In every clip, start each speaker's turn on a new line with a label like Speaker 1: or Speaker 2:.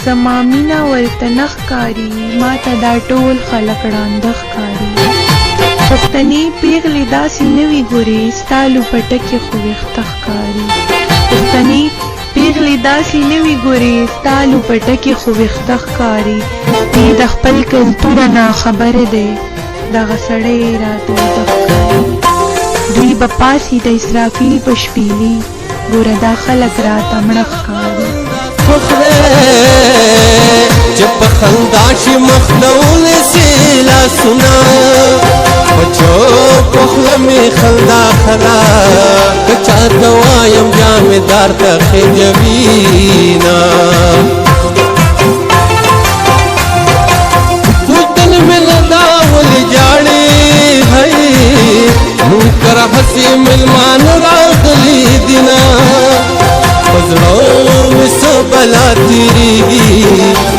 Speaker 1: زما مینا ورته نه ښکاري ماته دا ټول خلک ړانده ښکاري پښتنې پیغلې داسې نه وي ګورې ستا لوپټه کې خو ویښته ښکاري پښتنې پیغلې داسې نه وي ګورې ستا لوپټه کې خو ویښته ښکاري دی د خپل کلتوره ناخبره دی دغه سړی راته ویده ښکاري دوی به پاسي د اسرافیل په شپېلي ګوره دا خلک راته مړه ښکاري
Speaker 2: چې په خندا شي مخ ته ونیسي لاسونه په چوپ خوله مې خندا خلا که چا ته وایم جامدار ته خجوینه پوښتن مې نه دا ولې ژاړې هی مونږ کره هسې مېلمان راغلي دینه په زړه مې څه بلا تېرېږي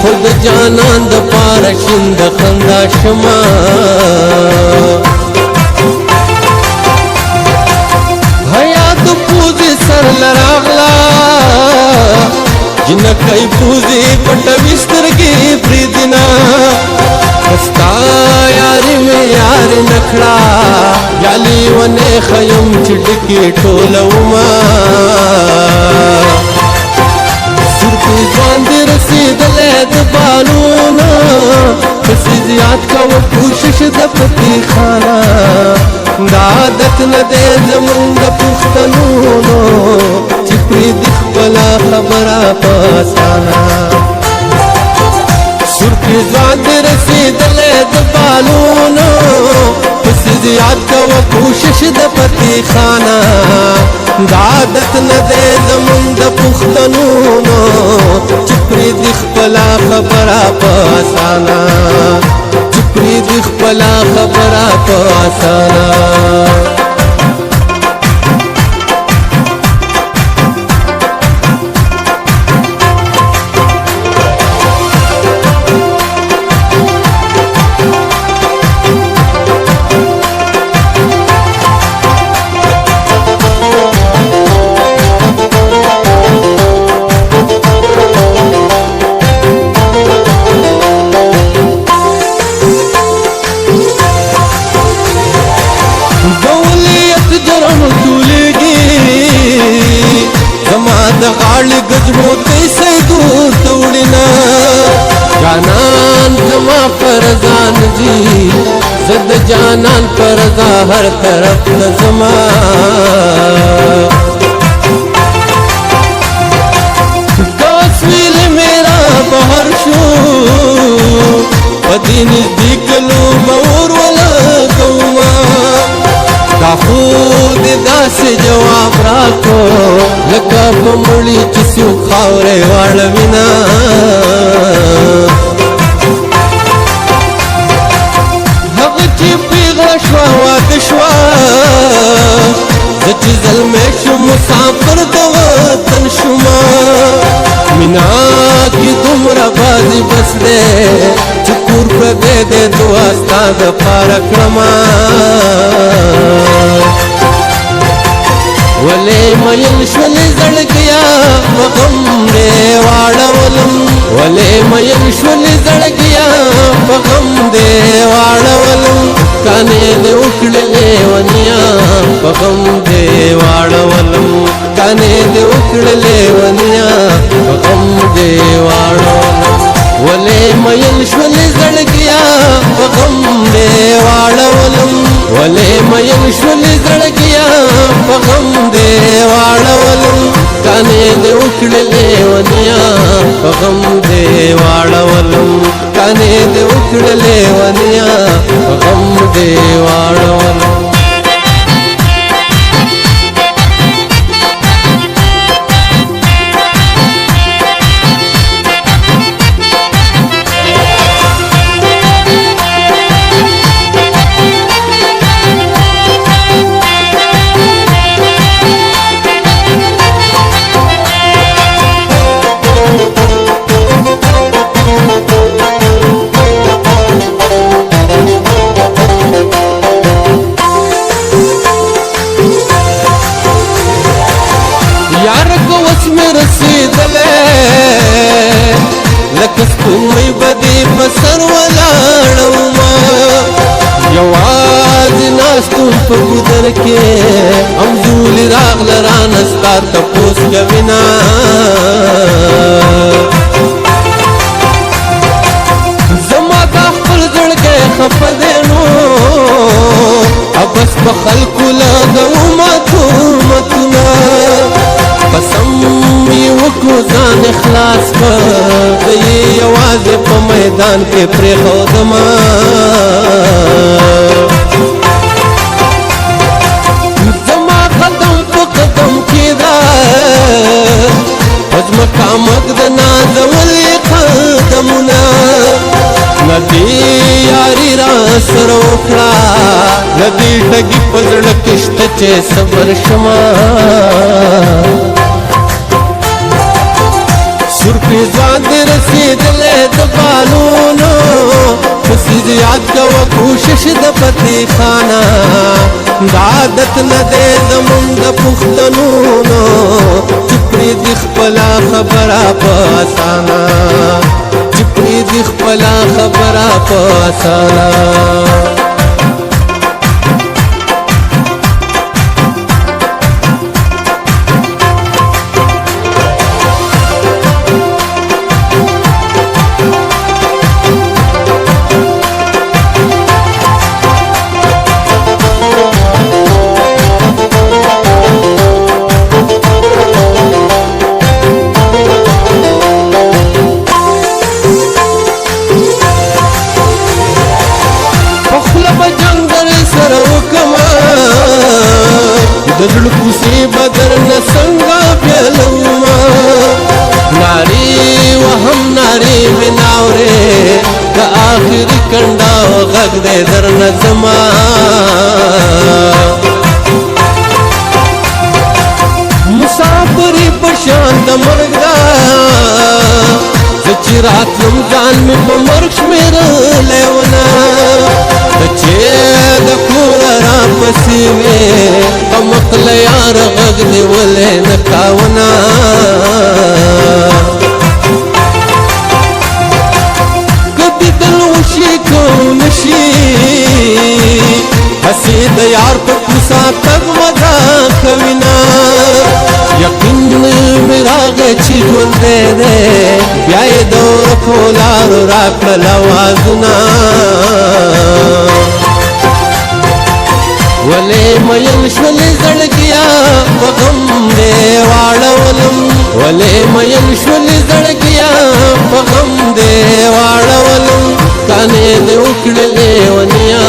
Speaker 2: خو د جانان دپاره شین د خندا شمه حیا د پوزې سر له راغله جنکۍ پوزې پټوي سترګې پرېږدي ستا یاري مې یاري نه کړه یا لیونی ښیم چې ډکې ټولومه سور پې ځوان دې رسېدلی د بالونه پسې زیات کوه کوشش د فتح خانه دا عادت نه دی زمونږ د پښتنونو چې پرېږدي خپله خبره په اسانه سور پې ځوان دې رسېدلی د بالونو پسې زیات کوه کوشش د فتح خانه دا عادت نه دی زمونږ د پښتنونو چې پرېږدي خپله خبره په اسانه چې پرېږدي خپله خبره په اسانه د غاړې ګجرو کیسې دور ته وړینه جانان زما فرزان دي زه د جانان فرزا هر طرف ته زما تصویر میرا بهر شو په دې نزدیکلو به اور ولګومه دا خو دې داسې جواب راکړو لکه په مړي چې څوک خاورې واړوینه هغه چې پیغله شوه واده شوه زه چې زلمی شم مسافر د وطن شومه مینا کې دومره بازي بس دی چې کور پردی دی دعا ستا دپاره کړمه ولې مین شولې زړګیا په غم دې واړولم ولې مین شولې زړګیا په غم دې واړولم کانې دې وکړلې ونیا په غم دې واړولم کانې دې وکړلې ونیا په غم دې واړولم ولې مین شولې زړګیا په غم دې واړولم ولې مین شولې زړګیا په غم دې واړولم کانې دې وکړلې ونیا په غم دې واړولم کانې دې وکړلې ونیا په غم دې واړولم سپوږمۍ به دې په سر ولاړه ومه یوازې ناستم په ګودر کې همزولې راغله رانه ستا تپوس کوینه زما دا خپل زړګی خفه دی نو بس په خلکو لګومه تهمتونه قسم مې وکړو ځان اخلاص کړ زه یې یوازې په میدان کې پرېښودمه زما قدم په قدم کې ده په ځمکه مږ د نازولې قدمونه نه دې یاري را سره وکړه نه دې ټګي په زړه کې شته چې صبر شمه سورپریزوان دې رسېدلی د بالونو پسې یاد کوه کوشش د فتح خانه دا عادت نه دی زمونږ د پښتنونو چې پرېږدي خپله خبره په اسانه چې پرېږدي خپله خبره په اسانه د زړه کوڅې به درنه څنګه پیلومه نارې وهم نارې مې ناورې د آخري کنډاو غږ دی درنه ځما مسافري په شان د مرګ ده زه چې راتلم ځان مې په مرګ شمېرلی ونه ته چې د کوره راپسې وې په مقله یار غږ دې ولې نه کاونه که دیدل وشي که ونشي هسې د یار په کوڅه تګ مزه کوینه یقین مې راغی چې ژوندی دی بیا یې د ورکو لارو راکړل اوازونه ولې مین شولې زړګیا په غم دې واړولم ولې مین شولې زړګیا په غم دې واړولم کانې دې وکړلې ونیا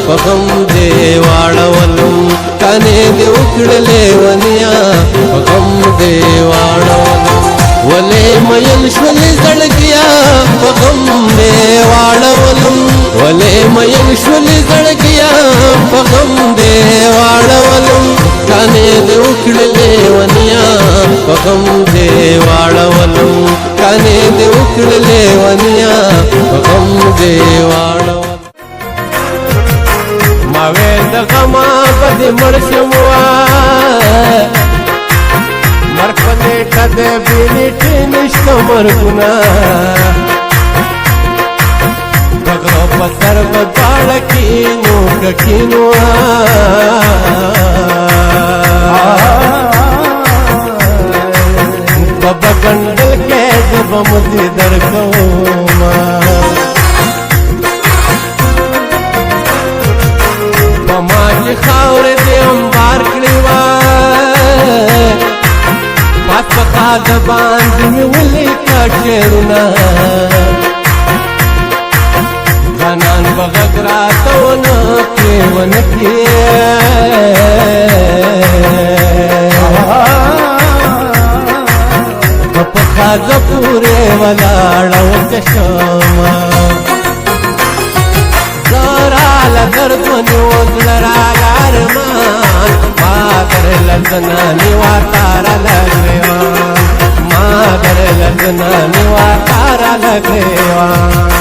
Speaker 2: په غم دې واړولم کانې دې وکړلې ونیا په غم دې واړولم ولې مین شولې زړګیا په غم دې واړولم ولې مین شولې زړګیا په غم دې واړولم کانې دې وکړلې ونیا په غم دې واړولم کانې دې وکړلې ونیا په غم دې واړولم ما ویل د غمه به دې مړ شم مرګ په نیټه دې بې نیټې نشته مرګونه د غره په سر به دواړه کینو که کینو په بګنډل کې زه به مزې درکومه په ما چې خاورې دې امبار کړې وه پاس په خاده باندې مې ولیکه شعرونه ځانان به غږ راته ونه کړې ونه کړې په خاده پورې ولاړه وکشمه زراله درد ونیو زړه راله ارمان ما درله زنانې وتارله ګریوان ما درله زنانې وتارله ګریوان